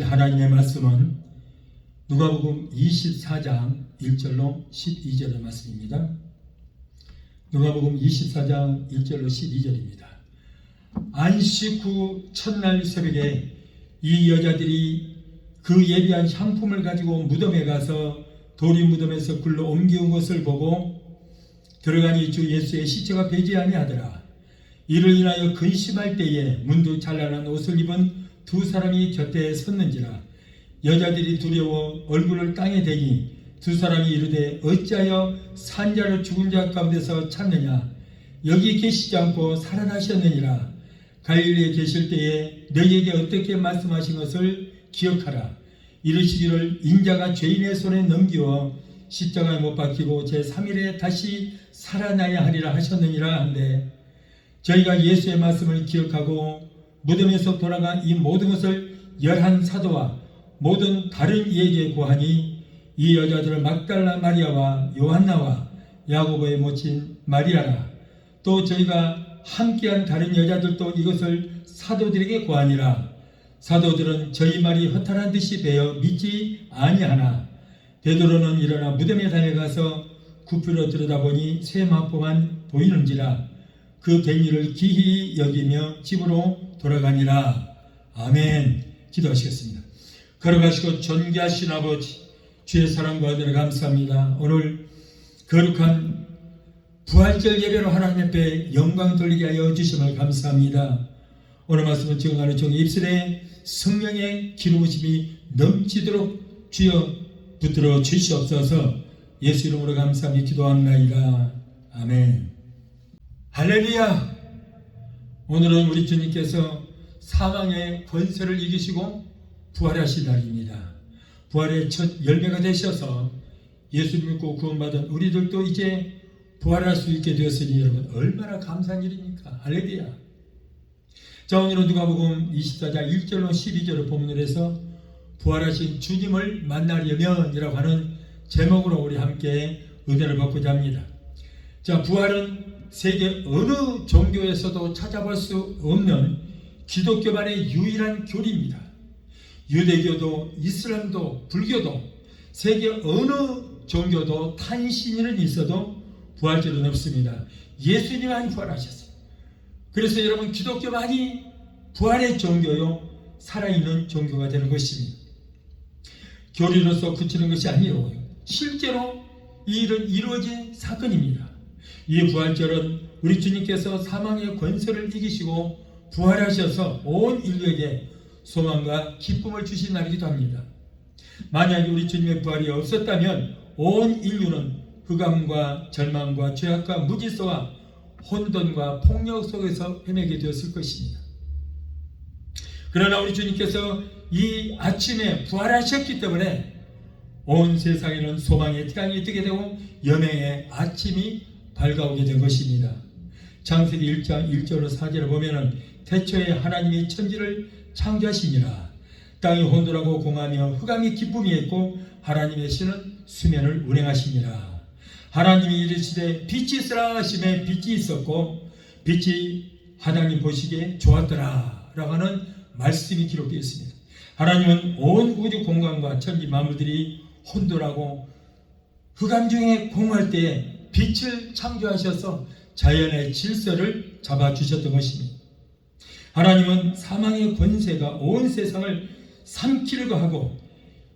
하나님의 말씀은 누가복음 24장 1절로 12절의 말씀입니다. 누가복음 24장 1절로 12절입니다. 안식 후 첫날 새벽에 이 여자들이 그 예비한 향품을 가지고 무덤에 가서 도리 무덤에서 굴러 옮겨온 것을 보고 들어가니 주 예수의 시체가 배지 아니하더라. 이를 인하여 근심할 때에 문득 찬란한 옷을 입은 두 사람이 곁에 섰는지라. 여자들이 두려워 얼굴을 땅에 대니 두 사람이 이르되 어찌하여 산자를 죽은 자 가운데서 찾느냐. 여기 계시지 않고 살아나셨느니라. 갈릴리에 계실 때에 너희에게 어떻게 말씀하신 것을 기억하라. 이르시기를 인자가 죄인의 손에 넘기어 십자가에 못 박히고 제3일에 다시 살아나야 하리라 하셨느니라 한데, 저희가 예수의 말씀을 기억하고 무덤에서 돌아간 이 모든 것을 11사도와 모든 다른 이에게 고하니 이 여자들을 막달라 마리아와 요한나와 야고보의 모친 마리아라. 또 저희가 함께한 다른 여자들도 이것을 사도들에게 고하니라. 사도들은 저희 말이 허탄한 듯이 배어 믿지 아니하나 베드로는 일어나 무덤에 달려가서 굽히러 들여다보니 새 마포만 보이는지라. 그 갱리를 기히 여기며 집으로 돌아가니라. 아멘. 기도하시겠습니다. 걸어가시고 존귀하신 아버지, 주의 사랑과 은혜를 감사합니다. 오늘 거룩한 부활절 예배로 하나님 앞에 영광 돌리게 하여 주심을 감사합니다. 오늘 말씀을 증언하는 종의 입술에 성령의 기름부심이 넘치도록 주여 붙들어 주시옵소서. 예수 이름으로 감사하며 기도합나이다. 아멘. 할렐루야. 오늘은 우리 주님께서 사망의 권세를 이기시고 부활하신 날입니다. 부활의 첫 열매가 되셔서 예수를 믿고 구원받은 우리들도 이제 부활할 수 있게 되었으니 여러분 얼마나 감사한 일입니까? 할렐루야. 자, 오늘은 누가복음 24장 1절로 12절을 본문을 해서 부활하신 주님을 만나려면 이라고 하는 제목으로 우리 함께 은혜를 받고자 합니다. 자, 부활은 세계 어느 종교에서도 찾아볼 수 없는 기독교만의 유일한 교리입니다. 유대교도 이슬람도 불교도 세계 어느 종교도 탄신일은 있어도 부활절은 없습니다. 예수님만 부활하셨어요. 그래서 여러분 기독교만이 부활의 종교요 살아있는 종교가 되는 것입니다. 교리로서 그치는 것이 아니에요. 실제로 이 일은 이루어진 사건입니다. 이 부활절은 우리 주님께서 사망의 권세를 이기시고 부활하셔서 온 인류에게 소망과 기쁨을 주신 날이기도 합니다. 만약에 우리 주님의 부활이 없었다면 온 인류는 흑암과 절망과 죄악과 무질서와 혼돈과 폭력 속에서 헤매게 되었을 것입니다. 그러나 우리 주님께서 이 아침에 부활하셨기 때문에 온 세상에는 소망의 태양이 뜨게 되고 연애의 아침이 밝아오게 된 것입니다. 창세기 1장 1절로 4절을 보면은 태초에 하나님이 천지를 창조하시니라. 땅이 혼돈하고 공하며 흑암이 기쁨이 있고 하나님의 신은 수면을 운행하시니라. 하나님이 이르시되 빛이 있으라 하시매 빛이 있었고 빛이 하나님 보시기에 좋았더라 라고 하는 말씀이 기록되어 있습니다. 하나님은 온 우주 공간과 천지 만물들이 혼돈하고 흑암 중에 공할 때에 빛을 창조하셔서 자연의 질서를 잡아주셨던 것입니다. 하나님은 사망의 권세가 온 세상을 삼키려고 하고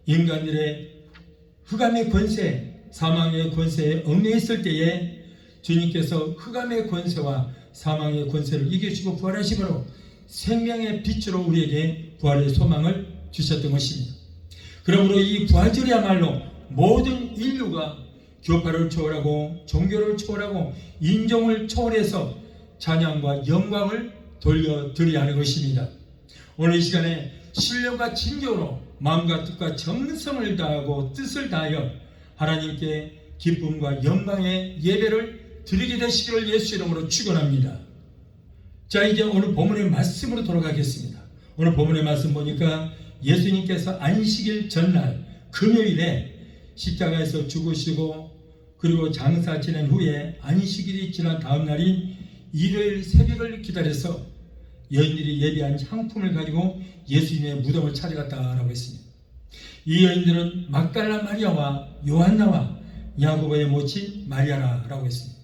인간들의 흑암의 권세, 사망의 권세에 얽매였을 때에 주님께서 흑암의 권세와 사망의 권세를 이기시고 부활하심으로 생명의 빛으로 우리에게 부활의 소망을 주셨던 것입니다. 그러므로 이 부활절이야말로 모든 인류가 교파를 초월하고 종교를 초월하고 인종을 초월해서 찬양과 영광을 돌려드려야 하는 것입니다. 오늘 이 시간에 신령과 진정으로 마음과 뜻과 정성을 다하고 뜻을 다하여 하나님께 기쁨과 영광의 예배를 드리게 되시기를 예수 이름으로 축원합니다. 자, 이제 오늘 본문의 말씀으로 돌아가겠습니다. 오늘 본문의 말씀 보니까 예수님께서 안식일 전날 금요일에 십자가에서 죽으시고 그리고 장사 지낸 후에 안식일이 지난 다음 날인 일요일 새벽을 기다려서 여인들이 예비한 향품을 가지고 예수님의 무덤을 찾아갔다라고 했습니다. 이 여인들은 막달라 마리아와 요한나와 야고보의 모친 마리아라고 했습니다.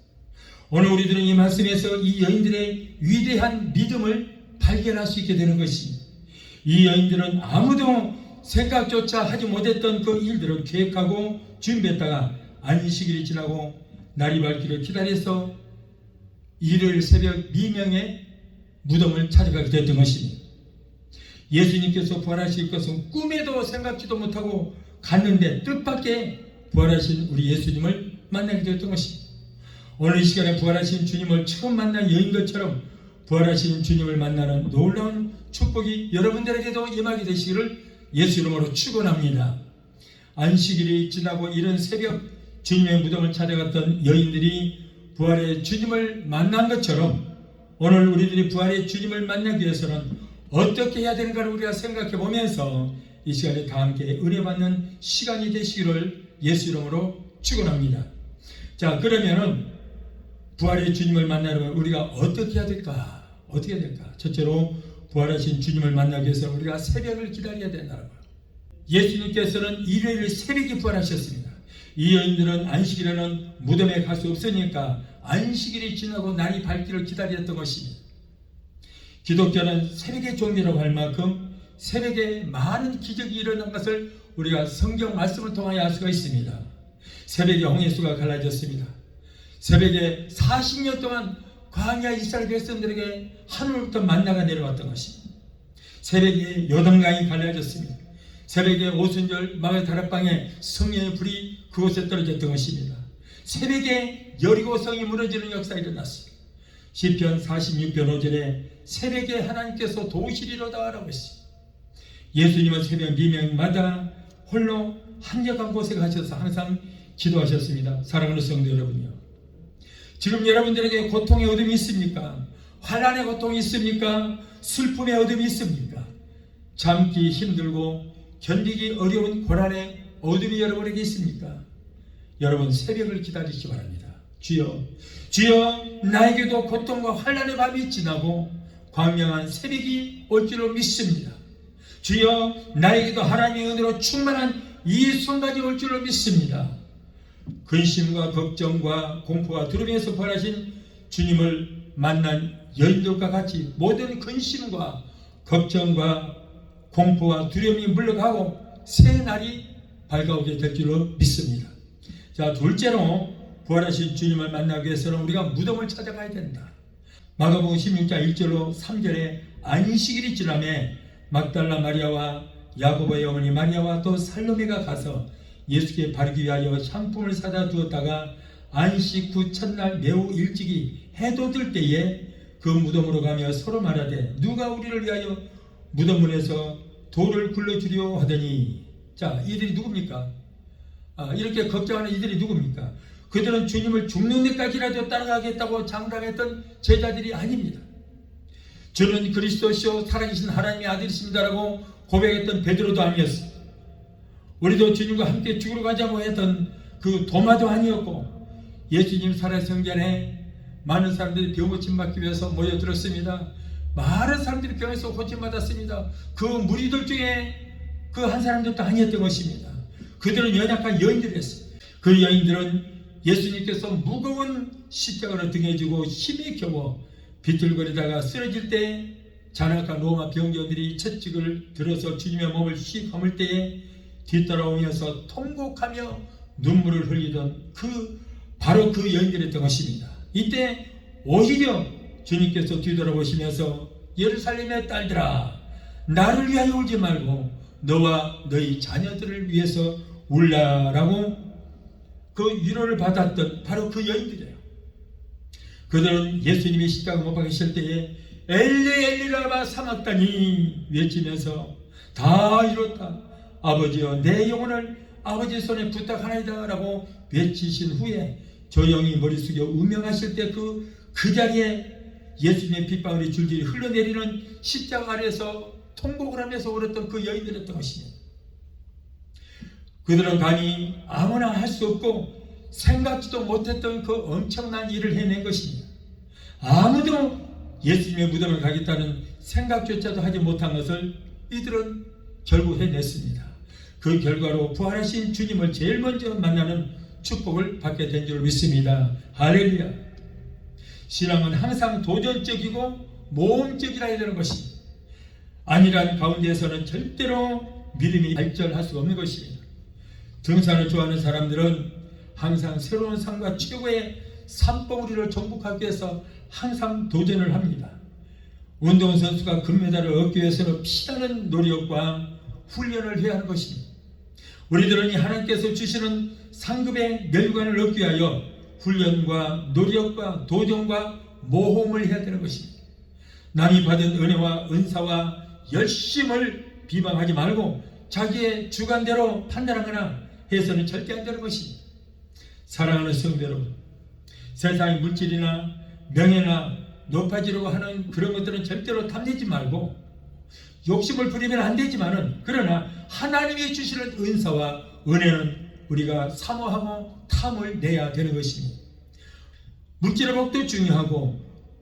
오늘 우리들은 이 말씀에서 이 여인들의 위대한 믿음을 발견할 수 있게 되는 것입니다. 이 여인들은 아무도 생각조차 하지 못했던 그 일들을 계획하고 준비했다가 안식일이 지나고 날이 밝기를 기다려서 일요일 새벽 미명에 무덤을 찾아가게 됐던 것입니다. 예수님께서 부활하실 것은 꿈에도 생각지도 못하고 갔는데 뜻밖의 부활하신 우리 예수님을 만나게 되었던 것입니다. 오늘 이 시간에 부활하신 주님을 처음 만난 여인들처럼 부활하신 주님을 만나는 놀라운 축복이 여러분들에게도 임하게 되시기를 예수 이름으로 축원합니다. 안식일이 지나고 이른 새벽 주님의 무덤을 찾아갔던 여인들이 부활의 주님을 만난 것처럼 오늘 우리들이 부활의 주님을 만나기 위해서는 어떻게 해야 되는가를 우리가 생각해 보면서 이 시간에 다 함께 은혜 받는 시간이 되시기를 예수 이름으로 축원합니다. 자, 그러면은 부활의 주님을 만나려면 우리가 어떻게 해야 될까? 어떻게 해야 될까? 첫째로 부활하신 주님을 만나기 위해서 우리가 새벽을 기다려야 된다는 거예요. 예수님께서는 일요일 새벽에 부활하셨습니다. 이 여인들은 안식일에는 무덤에 갈 수 없으니까 안식일이 지나고 날이 밝기를 기다렸던 것입니다. 기독교는 새벽의 종교라고 할 만큼 새벽에 많은 기적이 일어난 것을 우리가 성경 말씀을 통하여 알 수가 있습니다. 새벽에 홍해수가 갈라졌습니다. 새벽에 40년 동안 광야 이스라엘 백성들에게 하늘부터 만나가 내려왔던 것입니다. 새벽에 요단강이 갈라졌습니다. 새벽에 오순절 마을 다락방에 성령의 불이 그곳에 떨어졌던 것입니다. 새벽에 여리고성이 무너지는 역사가 일어났습니다. 시편 46편 5절에 새벽에 하나님께서 도우시리로다 라고 했습니다. 예수님은 새벽 미명마다 홀로 한적한 곳에 가셔서 항상 기도하셨습니다. 사랑하는 성도 여러분요, 지금 여러분들에게 고통의 어둠이 있습니까? 환난의 고통이 있습니까? 슬픔의 어둠이 있습니까? 참기 힘들고 견디기 어려운 고난의 어둠이 여러분에게 있습니까? 여러분 새벽을 기다리시기 바랍니다. 주여, 주여, 나에게도 고통과 환난의 밤이 지나고 광명한 새벽이 올 줄로 믿습니다. 주여, 나에게도 하나님의 은혜로 충만한 이 순간이 올 줄로 믿습니다. 근심과 걱정과 공포가 두려움에서 부활하신 주님을 만난 여인들과 같이 모든 근심과 걱정과 공포와 두려움이 물러가고 새 날이 밝아오게 될 줄로 믿습니다. 자, 둘째로 부활하신 주님을 만나기 위해서는 우리가 무덤을 찾아가야 된다. 마가복음 16장 1절로 3절에 안식일이 지나매 막달라 마리아와 야고보의 어머니 마리아와 또 살로메가 가서 예수께 바르기 위하여 향품을 사다 두었다가 안식 후 첫날 매우 일찍이 해도 들 때에 그 무덤으로 가며 서로 말하되 누가 우리를 위하여 무덤문에서 돌을 굴러주려 하더니, 자, 이들이 누굽니까? 이렇게 걱정하는 이들이 누굽니까? 그들은 주님을 죽는 데까지라도 따라가겠다고 장담했던 제자들이 아닙니다. 저는 그리스도시요 살아계신 하나님의 아들이십니다라고 고백했던 베드로도 아니었습니다. 우리도 주님과 함께 죽으러 가자고 했던 그 도마도 아니었고, 예수님 살아생전에 많은 사람들이 병고침 받기 위해서 모여들었습니다. 많은 사람들이 병에서 고침받았습니다. 그 무리들 중에 그 한 사람들도 아니었던 것입니다. 그들은 연약한 여인들이었습니다. 그 여인들은 예수님께서 무거운 십자가를 등에 지고 힘에 겨워 비틀거리다가 쓰러질 때 잔악한 로마 병거들이 채찍을 들어서 주님의 몸을 휙 허물 때에 뒤따라오면서 통곡하며 눈물을 흘리던 바로 그 여인들이었던 것입니다. 이때 오히려 주님께서 뒤돌아보시면서 예루살렘의 딸들아, 나를 위하여 울지 말고 너와 너희 자녀들을 위해서 울라라고 그 위로를 받았던 바로 그 여인들이에요. 그들은 예수님이 십자가 못 박히실 때에 엘리 엘리 라마 사막다니 외치면서 다 이뤘다, 아버지여 내 영혼을 아버지 손에 부탁하나이다 라고 외치신 후에 조용히 머리 숙여 운명하실 때 그 자리에 예수님의 핏방울이 줄줄이 흘러내리는 십자가 아래에서 통곡을 하면서 울었던 그 여인들이었던 것입니다. 그들은 감히 아무나 할 수 없고 생각지도 못했던 그 엄청난 일을 해낸 것입니다. 아무도 예수님의 무덤을 가겠다는 생각조차도 하지 못한 것을 이들은 결국 해냈습니다. 그 결과로 부활하신 주님을 제일 먼저 만나는 축복을 받게 된 줄 믿습니다. 할렐루야. 신앙은 항상 도전적이고 모험적이라 해야 되는 것입니다. 안일한 가운데에서는 절대로 믿음이 발전할 수가 없는 것입니다. 등산을 좋아하는 사람들은 항상 새로운 산과 최고의 산봉우리를 정복하기 위해서 항상 도전을 합니다. 운동선수가 금메달을 얻기 위해서는 피나는 노력과 훈련을 해야 하는 것입니다. 우리들은 이 하나님께서 주시는 상급의 멸관을 얻기 위하여 훈련과 노력과 도전과 모험을 해야 되는 것입니다. 남이 받은 은혜와 은사와 열심을 비방하지 말고 자기의 주관대로 판단하거나 해서는 절대 안 되는 것입니다. 사랑하는 성도 여러분, 세상의 물질이나 명예나 높아지려고 하는 그런 것들은 절대로 탐내지 말고 욕심을 부리면 안 되지만은, 그러나 하나님이 주시는 은사와 은혜는 우리가 사모하고 탐을 내야 되는 것입니다. 물질의 복도 중요하고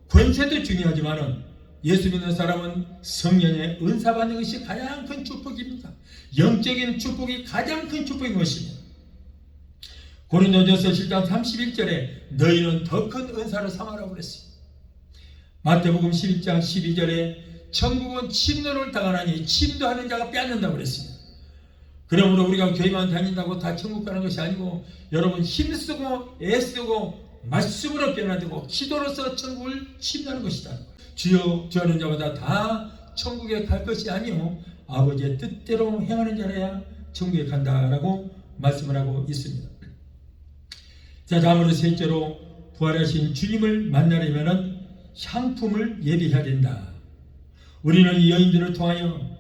권세도 중요하지만은 예수 믿는 사람은 성령의 은사 받는 것이 가장 큰 축복입니다. 영적인 축복이 가장 큰 축복인 것입니다. 고린도전서 7장 31절에 너희는 더 큰 은사를 삼아라고 그랬습니다. 마태복음 11장 12절에 천국은 침노를 당하나니 침도하는 자가 빼앗는다고 그랬습니다. 그러므로 우리가 교회만 다닌다고 다 천국 가는 것이 아니고, 여러분 힘쓰고 애쓰고 말씀으로 변화되고 기도로서 천국을 침노하는 것이다. 주여 주하는 자마다 다 천국에 갈 것이 아니요 아버지의 뜻대로 행하는 자라야 천국에 간다라고 말씀을 하고 있습니다. 자, 다음으로 셋째로 부활하신 주님을 만나려면 향품을 예비해야 된다. 우리는 이 여인들을 통하여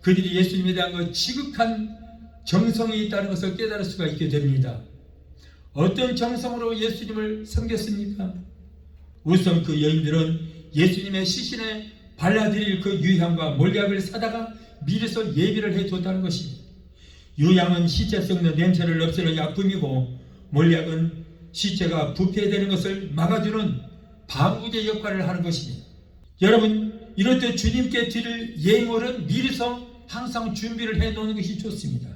그들이 예수님에 대한 그 지극한 정성이 있다는 것을 깨달을 수가 있게 됩니다. 어떤 정성으로 예수님을 섬겼습니까? 우선 그 여인들은 예수님의 시신에 발라드릴 그 유향과 몰약을 사다가 미리서 예비를 해뒀다는 것입니다. 유향은 시체 썩는 냄새를 없애는 약품이고, 몰약은 시체가 부패되는 것을 막아주는 방부제 역할을 하는 것입니다. 여러분, 이럴 때 주님께 드릴 예물은 미리서 항상 준비를 해놓는 것이 좋습니다.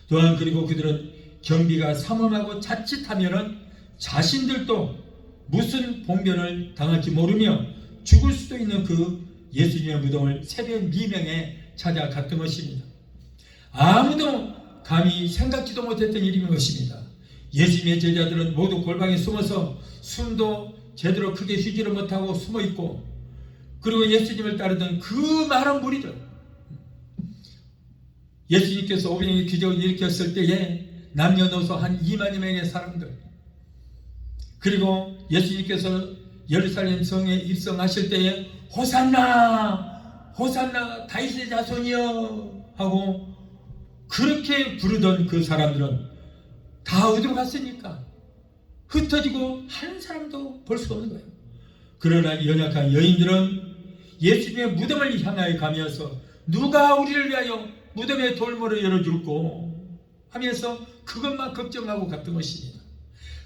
또한 그리고 그들은 경비가 삼엄하고 자칫하면은 자신들도 무슨 봉변을 당할지 모르며 죽을 수도 있는 그 예수님의 무덤을 새벽 미명에 찾아갔던 것입니다. 아무도 감히 생각지도 못했던 일인 것입니다. 예수님의 제자들은 모두 골방에 숨어서 숨도 제대로 크게 쉬지를 못하고 숨어있고, 그리고 예수님을 따르던 그 많은 무리들, 예수님께서 오병이의 기적을 일으켰을 때에 남녀노소 한 2만여 명의 사람들, 그리고 예수님께서 예루살렘 성에 입성하실 때에 호산나 호산나 다윗의 자손이여 하고 그렇게 부르던 그 사람들은 다 어디로 갔습니까? 흩어지고 한 사람도 볼 수가 없는 거예요. 그러나 연약한 여인들은 예수님의 무덤을 향하여 가면서 누가 우리를 위하여 무덤의 돌문을 열어줄고 하면서 그것만 걱정하고 갔던 것입니다.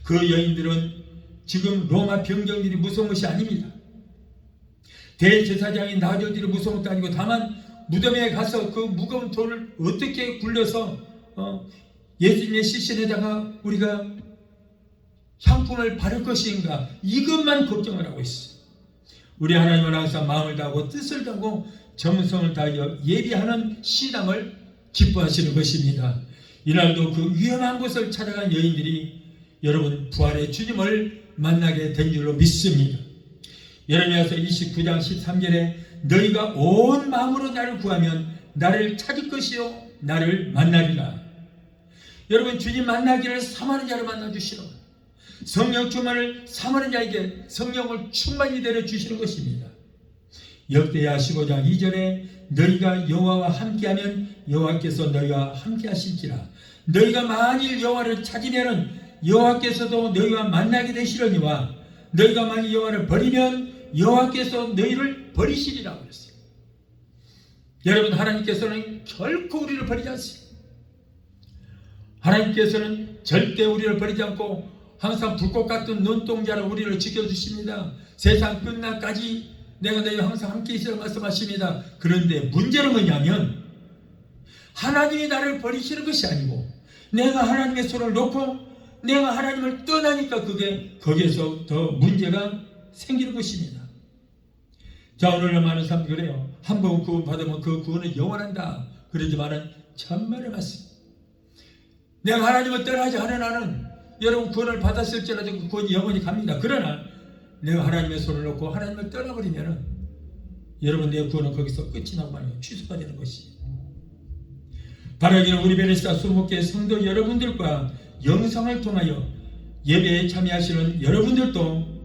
그 여인들은 지금 로마 병정들이 무서운 것이 아닙니다. 대제사장이 나저들이 무서운 것도 아니고, 다만 무덤에 가서 그 무거운 돌을 어떻게 굴려서 예수님의 시신에다가 우리가 향품을 바를 것인가, 이것만 걱정을 하고 있어요. 우리 하나님은 항상 마음을 다하고 뜻을 다하고 정성을 다하여 예비하는 신앙을 기뻐하시는 것입니다. 이날도 그 위험한 곳을 찾아간 여인들이 여러분 부활의 주님을 만나게 된 줄로 믿습니다. 예레미야서 29장 13절에 너희가 온 마음으로 나를 구하면 나를 찾을 것이요 나를 만나리라. 여러분, 주님 만나기를 사모하는 자를 만나주시러, 성령 충만을 사모하는 자에게 성령을 충만히 내려주시는 것입니다. 역대하 15장 2절에 너희가 여호와와 함께하면 여호와께서 너희와 함께하실지라. 너희가 만일 여호와를 찾으면 여호와께서도 너희와 만나게 되시려니와 너희가 만일 여호와를 버리면 여호와께서 너희를 버리시리라고 그랬어요. 여러분, 하나님께서는 결코 우리를 버리지 않습니다. 하나님께서는 절대 우리를 버리지 않고 항상 불꽃 같은 눈동자로 우리를 지켜주십니다. 세상 끝날까지 내가 너희와 항상 함께 있으라 말씀하십니다. 그런데 문제는 뭐냐면 하나님이 나를 버리시는 것이 아니고 내가 하나님의 손을 놓고 내가 하나님을 떠나니까 그게 거기에서 더 문제가 생기는 것입니다. 자, 오늘날 많은 사람들이 그래요. 한 번 구원 받으면 그 구원은 영원한다. 그러지만은 천만의 말씀. 내가 하나님을 떠나지 않은 한은 여러분 구원을 받았을지라도 그 구원이 영원히 갑니다. 그러나 내가 하나님의 손을 놓고 하나님을 떠나버리면은 여러분 내 구원은 거기서 끝이 나고 말이에요. 취소가 되는 것이. 바라기는 우리 베네치아 수목회 성도 여러분들과 영상을 통하여 예배에 참여하시는 여러분들도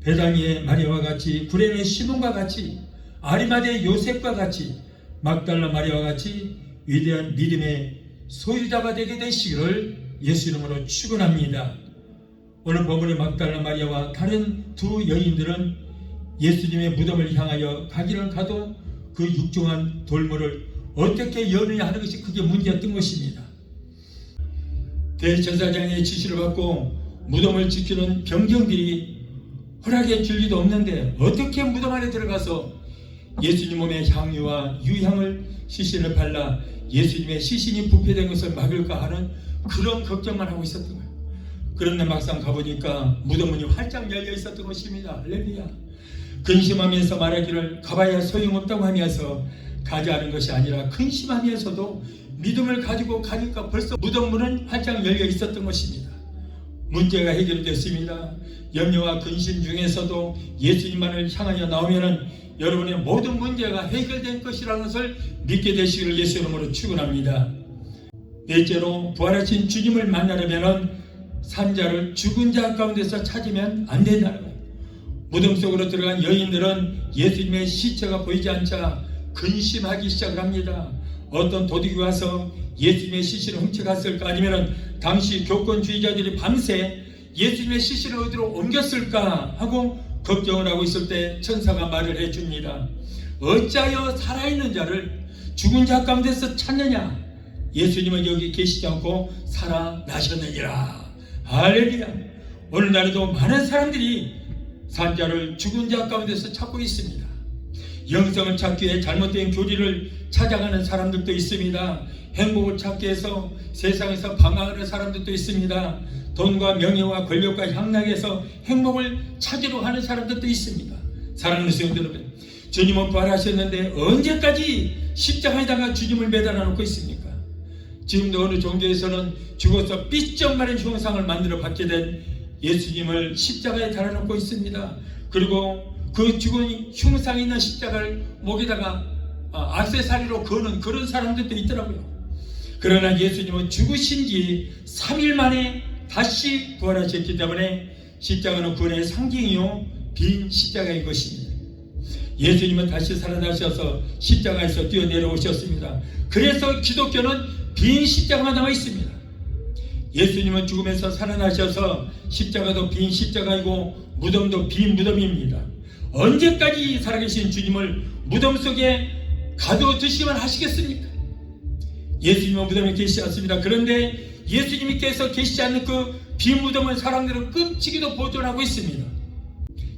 베다니의 마리아와 같이 구레네 시몬과 같이 아리마대 요셉과 같이 막달라 마리아와 같이 위대한 믿음의 소유자가 되게 되시기를 예수 이름으로 축원합니다. 오늘 본문의 막달라 마리아와 다른 두 여인들은 예수님의 무덤을 향하여 가기를 가도 그 육중한 돌물을 어떻게 여느냐 하는 것이 그게 문제였던 것입니다. 대제사장의 지시를 받고 무덤을 지키는 병정들이 허락해 줄 리도 없는데 어떻게 무덤 안에 들어가서 예수님 몸의 향유와 유향을 시신을 발라 예수님의 시신이 부패된 것을 막을까 하는 그런 걱정만 하고 있었던 거예요. 그런데 막상 가보니까 무덤 문이 활짝 열려 있었던 것입니다. 할렐루야. 근심하면서 말하기를 가봐야 소용없다고 하면서 가지 않은 것이 아니라 근심하면서도 믿음을 가지고 가니까 벌써 무덤 문은 활짝 열려 있었던 것입니다. 문제가 해결됐습니다. 염려와 근심 중에서도 예수님만을 향하여 나오면은 여러분의 모든 문제가 해결된 것이라는 것을 믿게 되시기를 예수 이름으로 축원합니다. 넷째로 부활하신 주님을 만나려면은 산자를 죽은 자 가운데서 찾으면 안 된다는 거예요. 무덤 속으로 들어간 여인들은 예수님의 시체가 보이지 않자 근심하기 시작을 합니다. 어떤 도둑이 와서 예수님의 시신을 훔쳐갔을까 아니면 당시 교권주의자들이 밤새 예수님의 시신을 어디로 옮겼을까 하고 걱정을 하고 있을 때 천사가 말을 해줍니다. 어찌하여 살아있는 자를 죽은 자 가운데서 찾느냐? 예수님은 여기 계시지 않고 살아나셨느니라. 할렐루야. 오늘날에도 많은 사람들이 산자를 죽은 자 가운데서 찾고 있습니다. 영성을 찾기 위해 잘못된 교리를 찾아가는 사람들도 있습니다. 행복을 찾기 위해서 세상에서 방황하는 사람들도 있습니다. 돈과 명예와 권력과 향락에서 행복을 찾으러 하는 사람들도 있습니다. 사랑하는 성도 여러분, 주님은 부활하셨는데 언제까지 십자가에다가 주님을 매달아 놓고 있습니까? 지금도 어느 종교에서는 죽어서 삐쩍 마른 형상을 만들어 받게 된 예수님을 십자가에 달아놓고 있습니다. 그리고 그 죽은 흉상이 있는 십자가를 목에다가 액세서리로 거는 그런 사람들도 있더라고요. 그러나 예수님은 죽으신 지 3일 만에 다시 부활하셨기 때문에 십자가는 구원의 상징이요 빈 십자가인 것입니다. 예수님은 다시 살아나셔서 십자가에서 뛰어내려오셨습니다. 그래서 기독교는 빈 십자가가 남아 있습니다. 예수님은 죽음에서 살아나셔서 십자가도 빈 십자가이고 무덤도 빈 무덤입니다. 언제까지 살아계신 주님을 무덤 속에 가둬두시기만 하시겠습니까? 예수님은 무덤에 계시지 않습니다. 그런데 예수님께서 계시지 않는 그 빈 무덤은 사람들은 끔찍이도 보존하고 있습니다.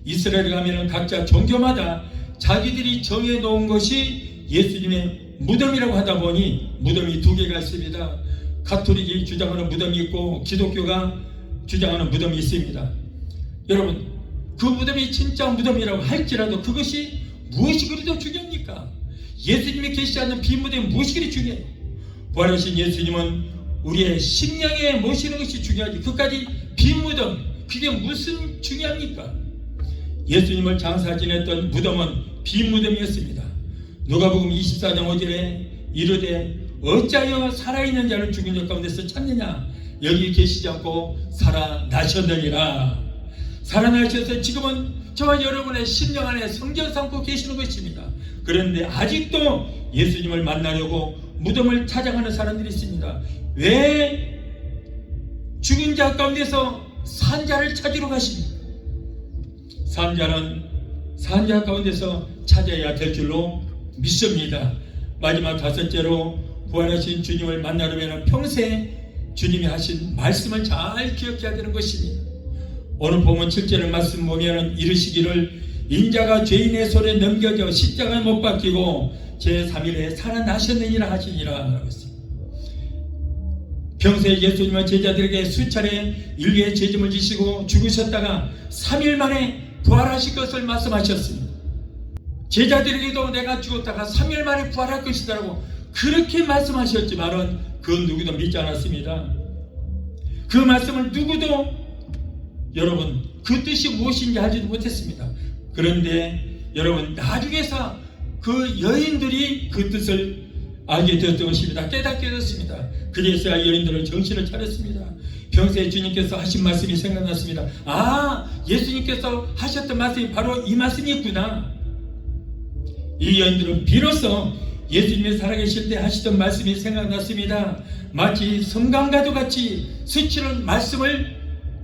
이스라엘에 가면은 각자 종교마다 자기들이 정해놓은 것이 예수님의 무덤이라고 하다 보니 무덤이 두 개가 있습니다. 가톨릭이 주장하는 무덤이 있고 기독교가 주장하는 무덤이 있습니다. 여러분, 그 무덤이 진짜 무덤이라고 할지라도 그것이 무엇이 그리도 중요합니까? 예수님이 계시지 않는 빈 무덤이 무엇이 그리 중요해요? 부활하신 예수님은 우리의 심령에 모시는 것이 중요하지 그까지 빈 무덤 그게 무슨 중요합니까? 예수님을 장사 지냈던 무덤은 빈 무덤이었습니다. 누가복음 24장 5절에 이르되 어찌하여 살아있는 자를 죽은 자 가운데서 찾느냐? 여기 계시지 않고 살아나셨느니라. 살아나셔서 지금은 저와 여러분의 심령 안에 성전 삼고 계시는 것입니다. 그런데 아직도 예수님을 만나려고 무덤을 찾아가는 사람들이 있습니다. 왜 죽은 자 가운데서 산자를 찾으러 가십니까? 산자는 산자 가운데서 찾아야 될 줄로 믿습니다. 마지막 다섯째로 부활하신 주님을 만나려면 평생 주님이 하신 말씀을 잘 기억해야 되는 것입니다. 오늘 보면 7절의 말씀 보면 이르시기를 인자가 죄인의 손에 넘겨져 십자가에 못 박히고 제3일에 살아나셨느니라 하시니라 라고 했습니다. 평소에 예수님은 제자들에게 수차례 인류의 죄짐을 지시고 죽으셨다가 3일 만에 부활하실 것을 말씀하셨습니다. 제자들에게도 내가 죽었다가 3일 만에 부활할 것이다라고 그렇게 말씀하셨지만은 그 누구도 믿지 않았습니다. 그 말씀을 누구도 여러분 그 뜻이 무엇인지 알지도 못했습니다. 그런데 여러분 나중에서 그 여인들이 그 뜻을 알게 되었던 것입니다. 깨닫게 되었습니다. 그래서야 여인들은 정신을 차렸습니다. 평소에 주님께서 하신 말씀이 생각났습니다. 아, 예수님께서 하셨던 말씀이 바로 이 말씀이었구나. 이 여인들은 비로소 예수님이 살아계실 때 하시던 말씀이 생각났습니다. 마치 성강가도 같이 스치는 말씀을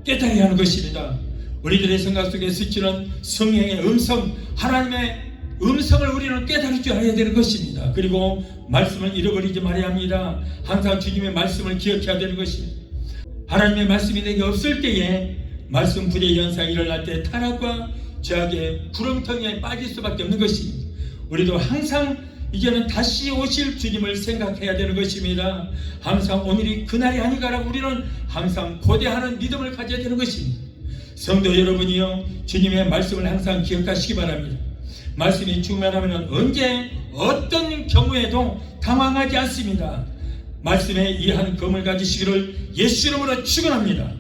깨달아야 하는 것입니다. 우리들의 생각 속에 스치는 성령의 음성, 하나님의 음성을 우리는 깨달을 줄 알아야 되는 것입니다. 그리고 말씀을 잃어버리지 말아야 합니다. 항상 주님의 말씀을 기억해야 되는 것입니다. 하나님의 말씀이 내게 없을 때에 말씀 불의 현상이 일어날 때 타락과 죄악의 구렁텅이에 빠질 수밖에 없는 것입니다. 우리도 항상 이제는 다시 오실 주님을 생각해야 되는 것입니다. 항상 오늘이 그날이 아닌가라고 우리는 항상 고대하는 믿음을 가져야 되는 것입니다. 성도 여러분이요, 주님의 말씀을 항상 기억하시기 바랍니다. 말씀이 충만하면 언제 어떤 경우에도 당황하지 않습니다. 말씀에 이 한 검을 가지시기를 예수 이름으로 축원합니다.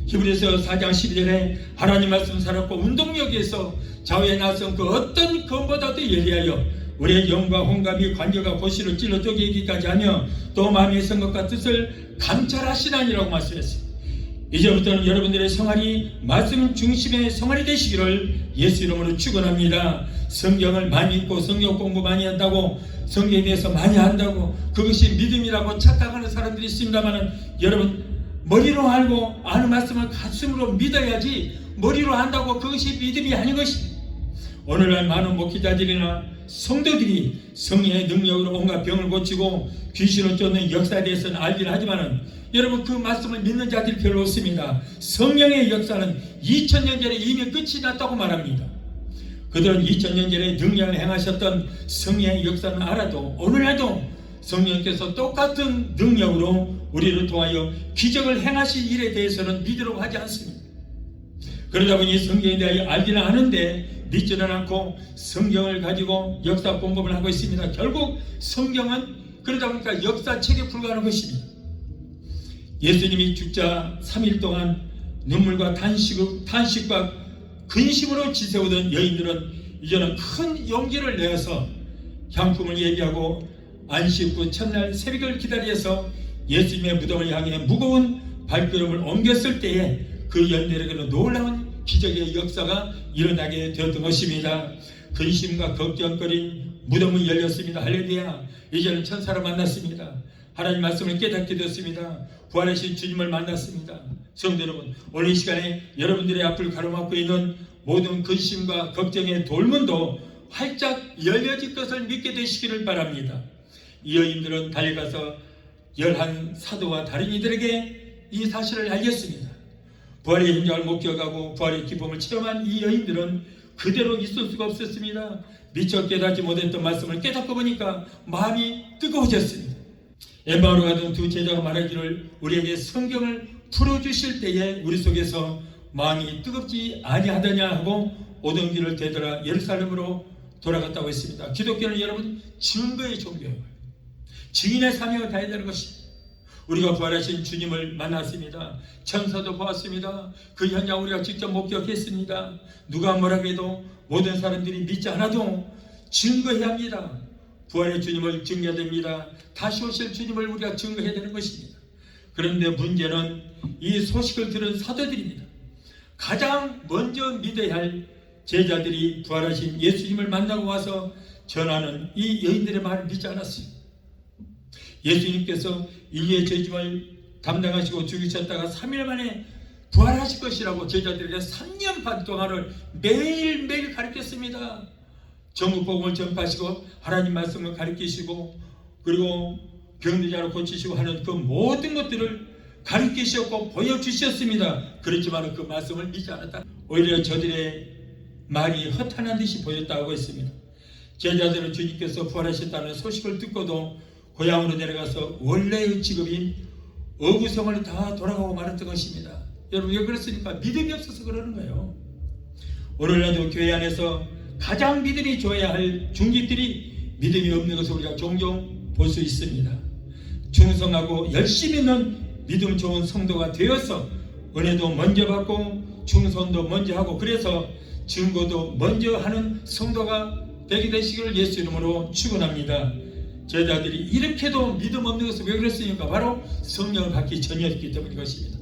히브리서 4장 12절에 하나님 말씀 살았고 운동력에서 좌우에 나선 그 어떤 검보다도 예리하여 우리의 영과 혼감이 관절과 고시를 찔러 쪼개기까지 하며 또 마음의 생각과 뜻을 감찰하시나니라고 말씀했습니다. 이제부터는 여러분들의 생활이 말씀 중심의 생활이 되시기를 예수 이름으로 축원합니다. 성경을 많이 읽고 성경 공부 많이 한다고 성경에 대해서 많이 한다고 그것이 믿음이라고 착각하는 사람들이 있습니다만 여러분 머리로 알고 아는 말씀을 가슴으로 믿어야지 머리로 안다고 그것이 믿음이 아닌 것입니다. 오늘날 많은 목회자들이나 성도들이 성령의 능력으로 온갖 병을 고치고 귀신을 쫓는 역사에 대해서는 알긴 하지만은 여러분 그 말씀을 믿는 자들이 별로 없습니다. 성령의 역사는 2000년 전에 이미 끝이 났다고 말합니다. 그들은 2000년 전에 능력을 행하셨던 성령의 역사는 알아도 오늘날도 성령께서 똑같은 능력으로 우리를 통하여 기적을 행하신 일에 대해서는 믿으려고 하지 않습니다. 그러다 보니 성경에 대하여 알기는 아는데 믿지는 않고 성경을 가지고 역사 공부를 하고 있습니다. 결국 성경은 그러다 보니까 역사책에 불과한 것입니다. 예수님이 죽자 3일 동안 눈물과 탄식과 근심으로 지새우던 여인들은 이제는 큰 용기를 내어서 향품을 예비하고 안식 후 첫날 새벽을 기다려서 예수님의 무덤을 향해 무거운 발걸음을 옮겼을 때에 그 여인들에게는 놀라운 기적의 역사가 일어나게 되었던 것입니다. 근심과 걱정거린 무덤은 열렸습니다. 할렐루야. 이제는 천사를 만났습니다. 하나님 말씀을 깨닫게 되었습니다. 부활하신 주님을 만났습니다. 성도 여러분, 오늘 이 시간에 여러분들의 앞을 가로막고 있는 모든 근심과 걱정의 돌문도 활짝 열려질 것을 믿게 되시기를 바랍니다. 이 여인들은 달려가서 11 사도와 다른 이들에게 이 사실을 알렸습니다. 부활의 현장을 목격하고 부활의 기쁨을 체험한 이 여인들은 그대로 있을 수가 없었습니다. 미처 깨닫지 못했던 말씀을 깨닫고 보니까 마음이 뜨거워졌습니다. 엠마오로 가던 두 제자가 말하기를 우리에게 성경을 풀어주실 때에 우리 속에서 마음이 뜨겁지 아니하더냐 하고 오던 길을 되돌아 예루살렘으로 돌아갔다고 했습니다. 기독교는 여러분 증거의 종교예요. 증인의 사명을 다해야 되는 것입니다. 우리가 부활하신 주님을 만났습니다. 천사도 보았습니다. 그 현장 우리가 직접 목격했습니다. 누가 뭐라고 해도 모든 사람들이 믿지 않아도 증거해야 합니다. 부활의 주님을 증거해야 됩니다. 다시 오실 주님을 우리가 증거해야 되는 것입니다. 그런데 문제는 이 소식을 들은 사도들입니다. 가장 먼저 믿어야 할 제자들이 부활하신 예수님을 만나고 와서 전하는 이 여인들의 말을 믿지 않았어요. 예수님께서 인류의 죄짐을 담당하시고 죽으셨다가 3일 만에 부활하실 것이라고 제자들에게 3년 반 동안을 매일매일 가르쳤습니다. 전국 복음을 전파하시고 하나님 말씀을 가르치시고 그리고 병든 자를 고치시고 하는 그 모든 것들을 가르치셨고 보여주셨습니다. 그렇지만 그 말씀을 믿지 않았다. 오히려 저들의 말이 허탄한 듯이 보였다고 했습니다. 제자들은 주님께서 부활하셨다는 소식을 듣고도 고향으로 내려가서 원래의 직업인 어부성을 다 돌아가고 말았던 것입니다. 여러분, 왜 그랬습니까? 믿음이 없어서 그러는 거예요. 오늘날도 교회 안에서 가장 믿음이 좋아야 할 중직들이 믿음이 없는 것을 우리가 종종 볼 수 있습니다. 충성하고 열심히 있는 믿음 좋은 성도가 되어서 은혜도 먼저 받고 충성도 먼저 하고 그래서 증거도 먼저 하는 성도가 되게 되시기를 예수 이름으로 축원합니다. 제자들이 이렇게도 믿음 없는 것을 왜 그랬습니까? 바로 성령을 받기 전이었기 때문인 것입니다.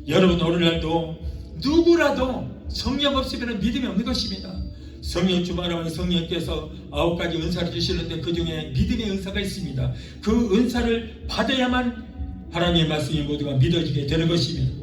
여러분, 오늘날도 누구라도 성령 없으면 믿음이 없는 것입니다. 성령 충만하면 성령께서 9가지 은사를 주시는데 그 중에 믿음의 은사가 있습니다. 그 은사를 받아야만 하나님의 말씀이 모두가 믿어지게 되는 것입니다.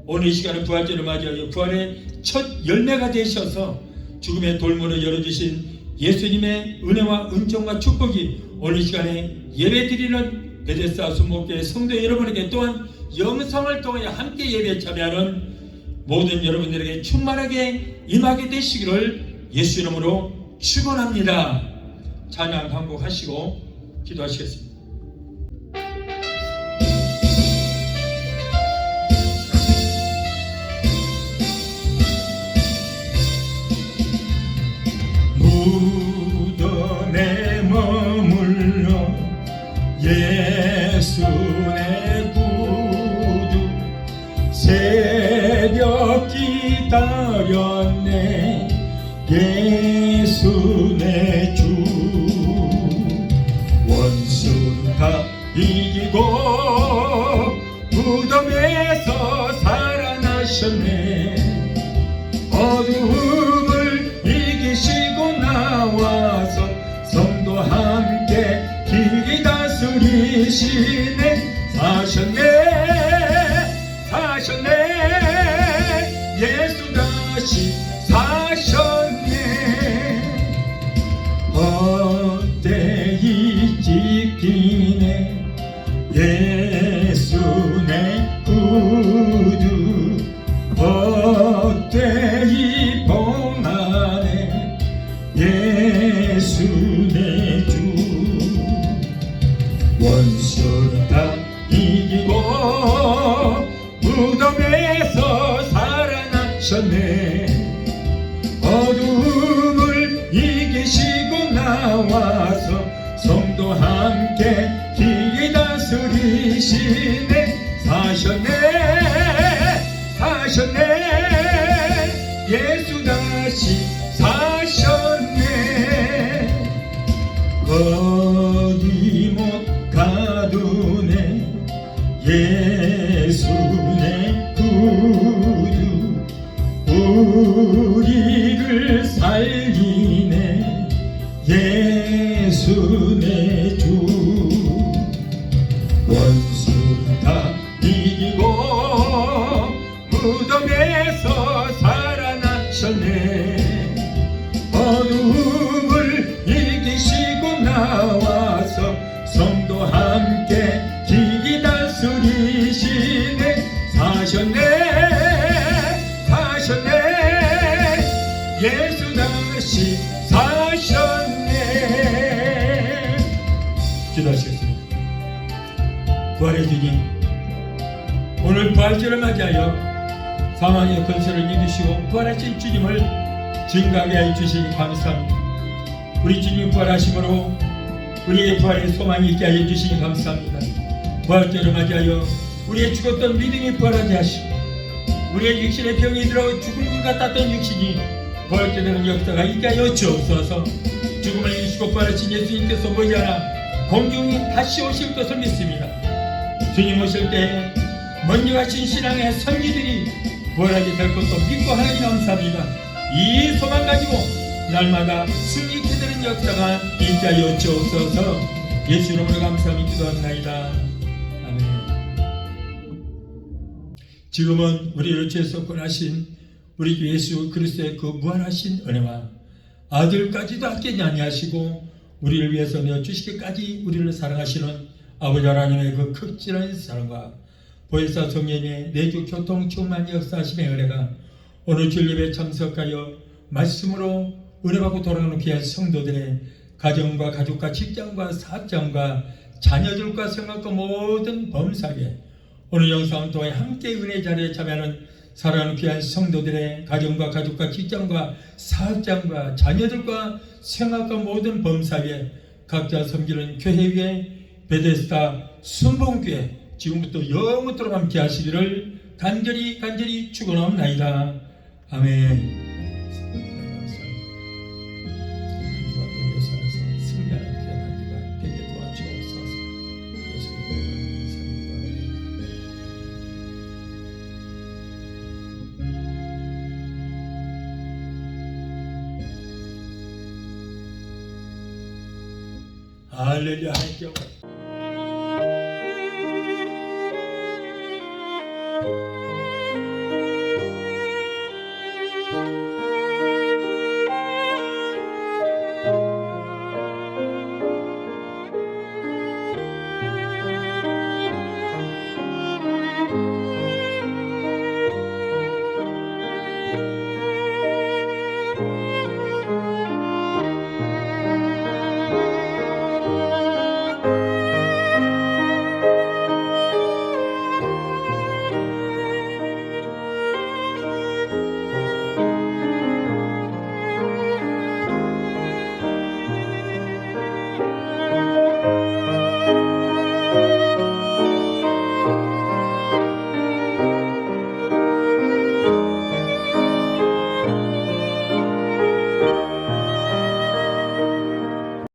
오늘 이 시간은 부활절을 맞이하여 부활의 첫 열매가 되셔서 죽음의 돌문을 열어주신 예수님의 은혜와 은총과 축복이 오늘 이 시간에 예배드리는 베데스다 순복교회 성도 여러분에게 또한 영성을 통해 함께 예배에 참여하는 모든 여러분들에게 충만하게 임하게 되시기를 예수 이름으로 축원합니다. 찬양 반복하시고 기도하시겠습니다. 무덤에 머물러 예수 내 구주 새벽 기다렸네 예수 내 주 원수 다 이기고 무덤에서 살아나셨네 어두움을 이기시고 나와서 성도 함께 길이 다스리시네 사셨네 예수 다시 사셨네 헛되이 지키네 예수 내 구주 헛되이 봉하네 예수 내 주 원수를 다 이기고 무덤에서 살아나셨네 어둠을 이기시고 나와서 성도 함께 길이 다스리시네 사셨네 예수 다시 사셨네 거기 못 가두네 예수 내 구주 우리를 살리네 예수 내 주 원수 다 이기고 무덤에서 살아나셨네 어둠을 이기시고 나와서 성도 함께 길이 다스리시네 사셨네 예수 다시 사셨네 기도하시겠습니다. 부활의 주님 오늘 부활절을 맞이하여 사망의 권세를 이기시고 부활하신 주님을 증거하게 해주시니 감사합니다. 우리 주님 부활하심으로 우리의 부활의 소망이 있게 하여 주시니 감사합니다. 부활절을 맞이하여 우리의 죽었던 믿음이 부활하게 하시고 우리의 육신의 병이 들어 죽은 것 같았던 육신이 부활케 되는 역사가 있게 하여 주옵소서. 죽음을 이기시고 부활하신 예수님께서 머지않아 공중히 다시 오실 것을 믿습니다. 주님 오실 때 먼저 가신 신앙의 선지들이 부활하게 될 것도 믿고 하나님 감사합니다. 이 소망 가지고 날마다 승리케 되는 역사가 있게 하여 주옵소서. 예수 이름으로 감사하며 기도합니다. 아멘. 지금은 우리를 죄에서 구원하신 우리 주 예수 그리스도의 그 무한하신 은혜와 아들까지도 아끼지 아니하시고 우리를 위해서 내어주시기까지 우리를 사랑하시는 아버지 하나님의 그 극진한 사랑과 보혜사 성령의 내주 교통 충만 역사하심의 은혜가 오늘 주일 예배에 참석하여 말씀으로 은혜받고 돌아가는 귀한 성도들의 가정과 가족과 직장과 사업장과 자녀들과 생각과 모든 범사에 오늘 영상을 통해 함께 은혜 자리에 참여하는 사랑하는 귀한 성도들의 가정과 가족과 직장과 사업장과 자녀들과 생각과 모든 범사에 각자 섬기는 교회 위에 베데스다 순복음교회 지금부터 영원토록 함께 하시기를 간절히 축원하옵나이다. 아멘. 할렐루야.